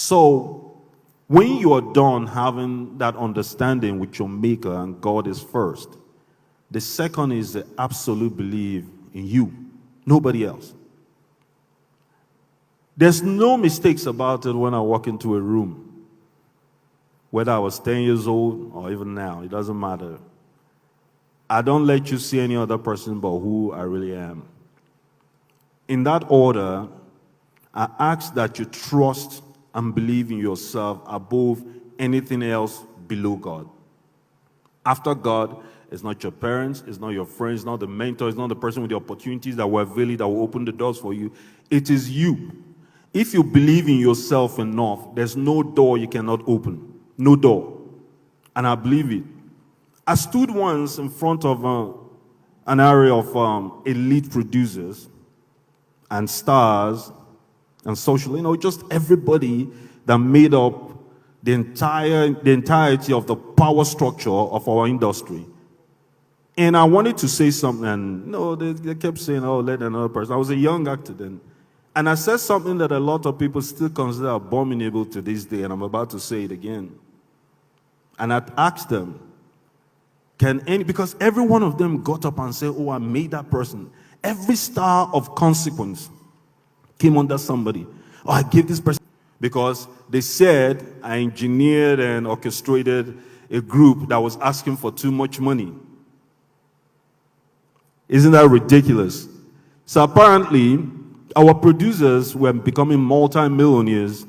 So, when you are done having that understanding with your Maker and God is first, the second is the absolute belief in you, nobody else. There's no mistakes about it when I walk into a room. Whether I was 10 years old or even now, it doesn't matter. I don't let you see any other person but who I really am. In that order, I ask that you trust and believe in yourself above anything else below God. After God, it's not your parents, it's not your friends, it's not the mentor, it's not the person with the opportunities that will avail it, that will open the doors for you. It is you. If you believe in yourself enough, there's no door you cannot open. No door. And I believe it. I stood once in front of an area of elite producers and stars and social, just everybody that made up the entirety of the power structure of our industry. And I wanted to say something, and they kept saying, oh, let another person. I was a young actor then. And I said something that a lot of people still consider abominable to this day, and I'm about to say it again. And I asked them, because every one of them got up and said, oh, I made that person. Every star of consequence came under somebody. Oh, I gave this person. Because they said I engineered and orchestrated a group that was asking for too much money. Isn't that ridiculous? So apparently, our producers were becoming multi-millionaires,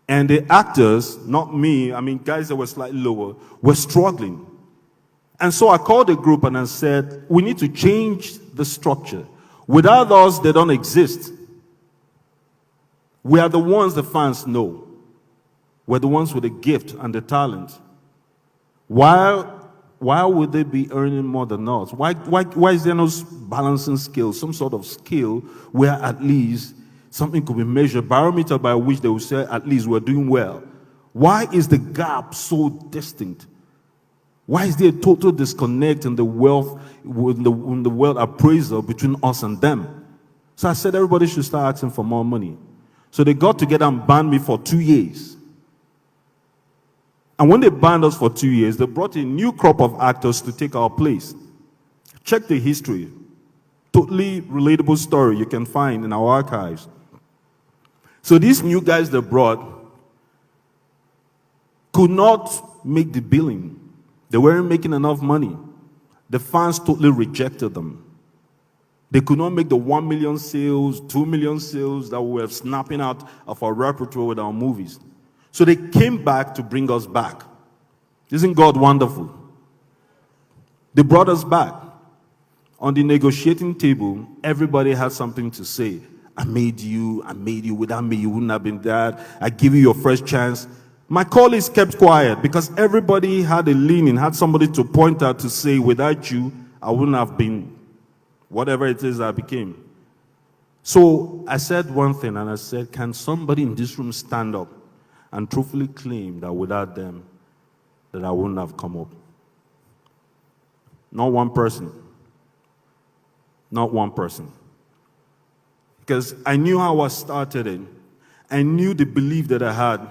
and the actors, not me, guys that were slightly lower, were struggling. And so I called the group and I said, we need to change the structure. Without us, they don't exist. We are the ones the fans know. We're the ones with the gift and the talent. Why would they be earning more than us? Why is there no balancing skill, some sort of skill where at least something could be measured, barometer by which they will say at least we're doing well? Why is the gap so distinct? Why is there a total disconnect in the wealth appraisal between us and them? So I said everybody should start asking for more money. So they got together and banned me for 2 years. And when they banned us for 2 years, they brought a new crop of actors to take our place. Check the history. Totally relatable story you can find in our archives. So these new guys they brought could not make the billing. They weren't making enough money. The fans totally rejected them. They could not make the 1 million sales, 2 million sales that we were snapping out of our repertoire with our movies. So they came back to bring us back. Isn't God wonderful? They brought us back. On the negotiating table, everybody had something to say. I made you. Without me, you wouldn't have been that. I give you your first chance. My colleagues kept quiet because everybody had a leaning, had somebody to point out to say, without you, I wouldn't have been whatever it is I became. So I said one thing, and I said, can somebody in this room stand up and truthfully claim that without them, that I wouldn't have come up? Not one person. Not one person. Because I knew how I started it. I knew the belief that I had.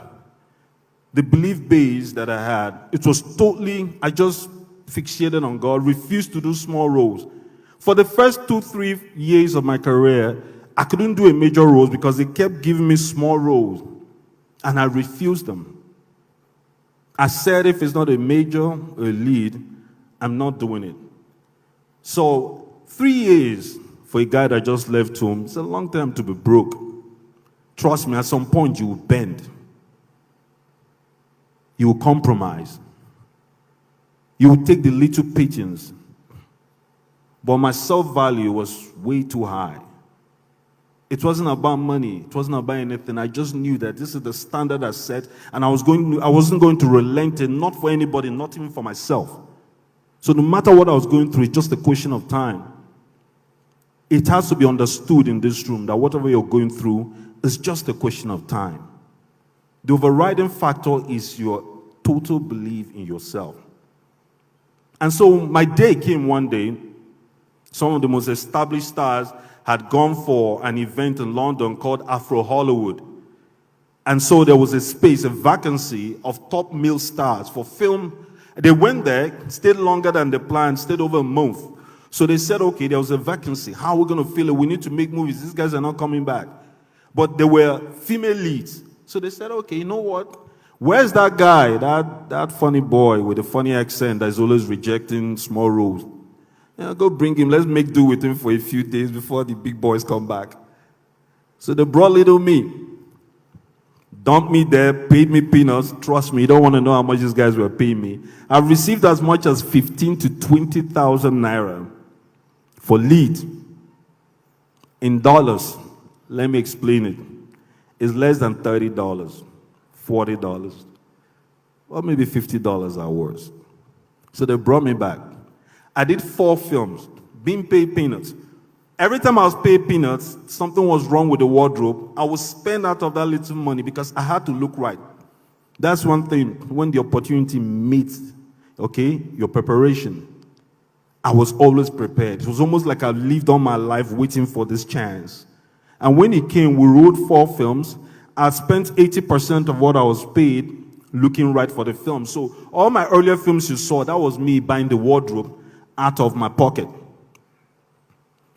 The belief base that I had. It was totally, I just fixated on God, refused to do small roles. For the first 2-3 years of my career, I couldn't do a major roles because they kept giving me small roles. And I refused them. I said if it's not a major or a lead, I'm not doing it. So 3 years for a guy that just left home, it's a long time to be broke. Trust me, at some point you will bend. You will compromise. You will take the little pigeons. But my self-value was way too high. It wasn't about money. It wasn't about anything. I just knew that this is the standard I set, and I wasn't going to relent it, not for anybody, not even for myself. So no matter what I was going through, it's just a question of time. It has to be understood in this room that whatever you're going through is just a question of time. The overriding factor is your total belief in yourself. And so my day came one day. Some of the most established stars had gone for an event in London called Afro Hollywood. And so there was a space, a vacancy of top male stars for film. They went there, stayed longer than they planned, stayed over a month. So they said, okay, there was a vacancy. How are we going to fill it? We need to make movies. These guys are not coming back. But there were female leads. So they said, okay, you know what? Where's that guy, that funny boy with a funny accent that is always rejecting small roles? Yeah, go bring him. Let's make do with him for a few days before the big boys come back. So they brought little me. Dumped me there, paid me peanuts. Trust me, you don't want to know how much these guys were paying me. I've received as much as 15 to 20,000 naira for lead. In dollars, let me explain it. It's less than $30, $40, or maybe $50 at worst. So they brought me back. I did 4 films, being paid peanuts. Every time I was paid peanuts, something was wrong with the wardrobe. I would spend out of that little money because I had to look right. That's one thing. When the opportunity meets, okay, your preparation, I was always prepared. It was almost like I lived all my life waiting for this chance. And when it came, we wrote 4 films. I spent 80% of what I was paid looking right for the film. So all my earlier films you saw, that was me buying the wardrobe out of my pocket.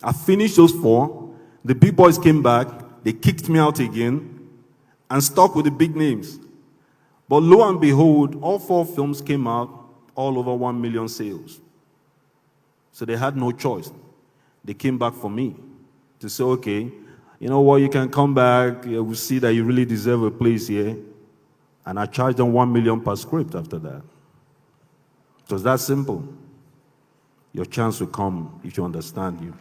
I finished those 4. The big boys came back. They kicked me out again and stuck with the big names. But lo and behold, all 4 films came out, all over 1 million sales. So they had no choice. They came back for me to say, okay, you know what, you can come back. We'll see that you really deserve a place here. And I charged them 1 million per script after that. It was that simple. Your chance will come if you understand you.